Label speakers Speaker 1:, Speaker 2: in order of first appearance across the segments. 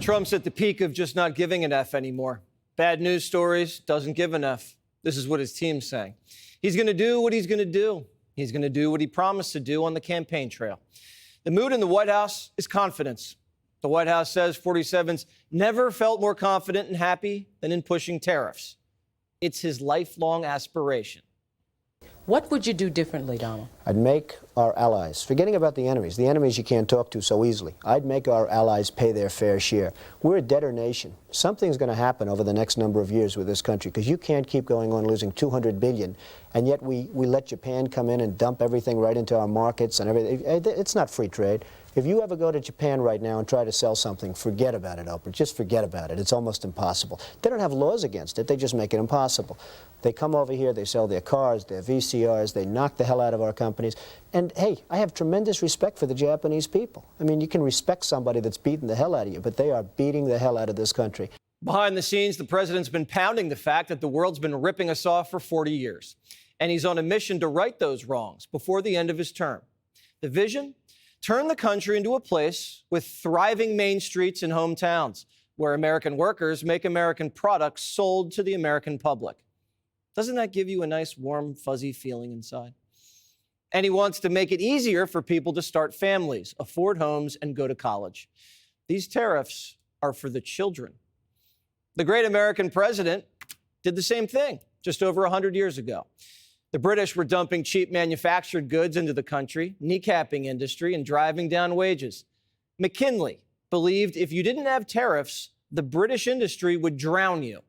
Speaker 1: Trump's at the peak of just not giving an F anymore. Bad news stories, doesn't give an F. This is what his team's saying. He's going to do what he's going to do. He's going to do what he promised to do on the campaign trail. The mood in the White House is confidence. The White House says 47's never felt more confident and happy than in pushing tariffs. It's his lifelong aspiration.
Speaker 2: What would you do differently, Donald?
Speaker 3: I'd make our allies, forgetting about the enemies you can't talk to so easily, I'd make our allies pay their fair share. We're a debtor nation. Something's going to happen over the next number of years with this country, because you can't keep going on losing $200 billion, and yet we let Japan come in and dump everything right into our markets and everything. It's not free trade. If you ever go to Japan right now and try to sell something, forget about it, Oprah. Just forget about it. It's almost impossible. They don't have laws against it. They just make it impossible. They come over here, they sell their cars, their VCRs, they knock the hell out of our companies. And, hey, I have tremendous respect for the Japanese people. I mean, you can respect somebody that's beating the hell out of you, but they are beating the hell out of this country.
Speaker 1: Behind the scenes, the president's been pounding the fact that the world's been ripping us off for 40 years. And he's on a mission to right those wrongs before the end of his term. The vision? Turn the country into a place with thriving main streets and hometowns where American workers make American products sold to the American public. Doesn't that give you a nice, warm, fuzzy feeling inside? And he wants to make it easier for people to start families, afford homes, and go to college. These tariffs are for the children. The great American president did the same thing just over 100 years ago. The British were dumping cheap manufactured goods into the country, kneecapping industry, and driving down wages. McKinley believed if you didn't have tariffs, the British industry would drown you.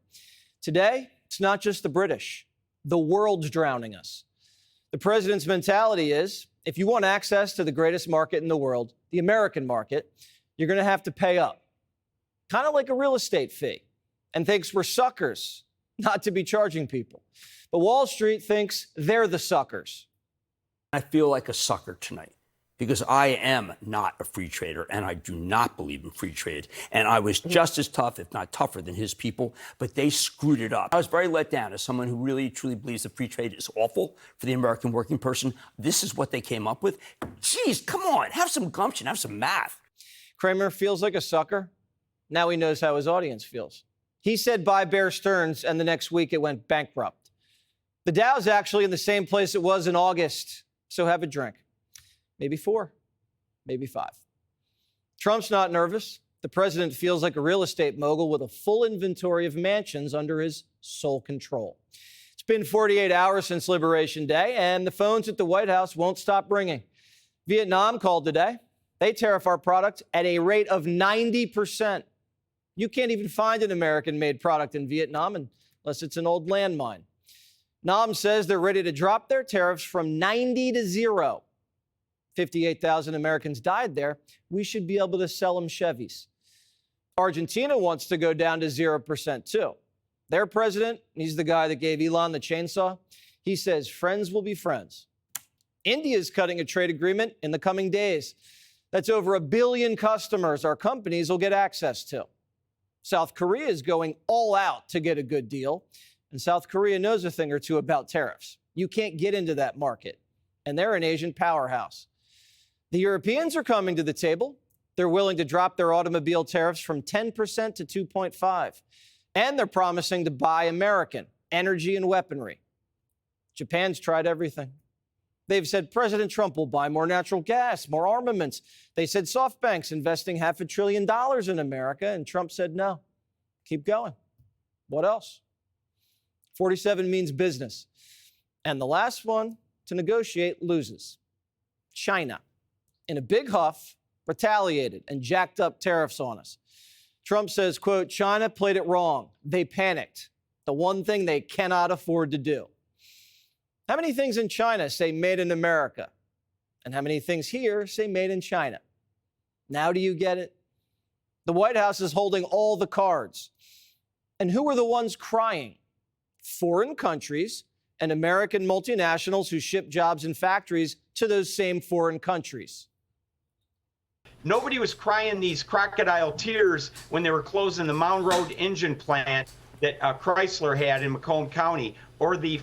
Speaker 1: Today, it's not just the British. The world's drowning us. The president's mentality is, if you want access to the greatest market in the world, the American market, you're going to have to pay up. Kind of like a real estate fee. And thinks we're suckers not to be charging people. But Wall Street thinks they're the suckers.
Speaker 4: I feel like a sucker tonight because I am not a free trader and I do not believe in free trade. And I was just as tough, if not tougher, than his people, but they screwed it up. I was very let down as someone who really, truly believes that free trade is awful for the American working person. This is what they came up with. Jeez, come on, have some gumption, have some math.
Speaker 1: Kramer feels like a sucker. Now he knows how his audience feels. He said buy Bear Stearns, and the next week it went bankrupt. The Dow's actually in the same place it was in August, so have a drink. Maybe 4, maybe 5. Trump's not nervous. The president feels like a real estate mogul with a full inventory of mansions under his sole control. It's been 48 hours since Liberation Day, and the phones at the White House won't stop ringing. Vietnam called today. They tariff our product at a rate of 90%. You can't even find an American-made product in Vietnam unless it's an old landmine. Nam says they're ready to drop their tariffs from 90 to 0. 58,000 Americans died there. We should be able to sell them Chevys. Argentina wants to go down to 0% too. Their president, he's the guy that gave Elon the chainsaw, he says friends will be friends. India's cutting a trade agreement in the coming days. That's over 1 billion customers our companies will get access to. South Korea is going all out to get a good deal. And South Korea knows a thing or two about tariffs. You can't get into that market. And they're an Asian powerhouse. The Europeans are coming to the table. They're willing to drop their automobile tariffs from 10% to 2.5%. And they're promising to buy American energy and weaponry. Japan's tried everything. They've said President Trump will buy more natural gas, more armaments. They said SoftBank's investing $500 billion in America, and Trump said no. Keep going. What else? 47 means business. And the last one to negotiate loses. China, in a big huff, retaliated and jacked up tariffs on us. Trump says, quote, China played it wrong. They panicked. The one thing they cannot afford to do. How many things in China say made in America? And how many things here say made in China? Now do you get it? The White House is holding all the cards. And who are the ones crying? Foreign countries and American multinationals who ship jobs and factories to those same foreign countries.
Speaker 5: Nobody was crying these crocodile tears when they were closing the Mound Road engine plant that Chrysler had in Macomb County, or the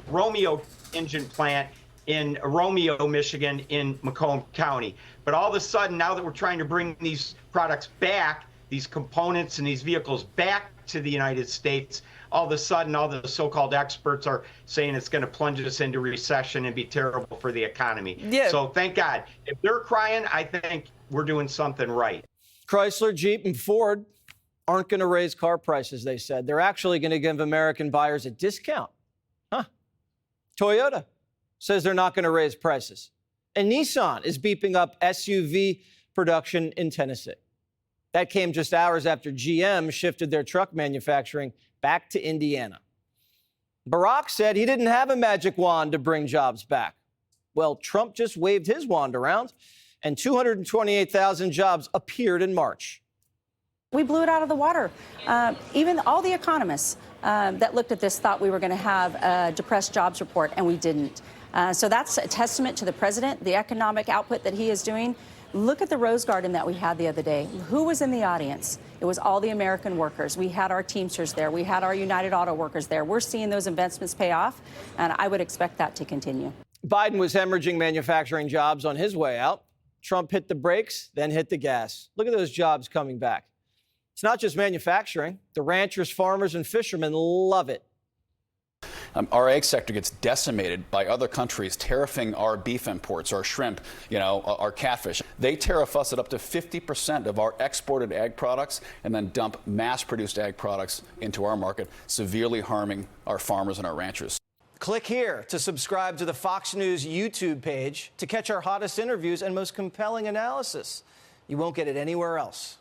Speaker 5: Romeo engine plant in Romeo, Michigan in Macomb County. But all of a sudden, now that we're trying to bring these products back, these components and these vehicles back to the United States, all of a sudden, all the so-called experts are saying it's going to plunge us into recession and be terrible for the economy.
Speaker 1: Yeah.
Speaker 5: So thank God. If they're crying, I think we're doing something right.
Speaker 1: Chrysler, Jeep, and Ford aren't going to raise car prices, they said. They're actually going to give American buyers a discount. Huh. Toyota says they're not going to raise prices. And Nissan is beeping up SUV production in Tennessee. That came just hours after GM shifted their truck manufacturing back to Indiana. Barack said he didn't have a magic wand to bring jobs back. Well, Trump just waved his wand around, and 228,000 jobs appeared in March.
Speaker 6: We blew it out of the water. Even all the economists that looked at this thought we were going to have a depressed jobs report, and we didn't. So that's a testament to the president, the economic output that he is doing. Look at the Rose Garden that we had the other day. Who was in the audience? It was all the American workers. We had our Teamsters there. We had our United Auto Workers there. We're seeing those investments pay off, and I would expect that to continue.
Speaker 1: Biden was hemorrhaging manufacturing jobs on his way out. Trump hit the brakes, then hit the gas. Look at those jobs coming back. It's not just manufacturing. The ranchers, farmers, and fishermen love it.
Speaker 7: Our egg sector gets decimated by other countries tariffing our beef imports, our shrimp, our catfish. They tariff us at up to 50% of our exported ag products and then dump mass-produced ag products into our market, severely harming our farmers and our ranchers.
Speaker 1: Click here to subscribe to the Fox News YouTube page to catch our hottest interviews and most compelling analysis. You won't get it anywhere else.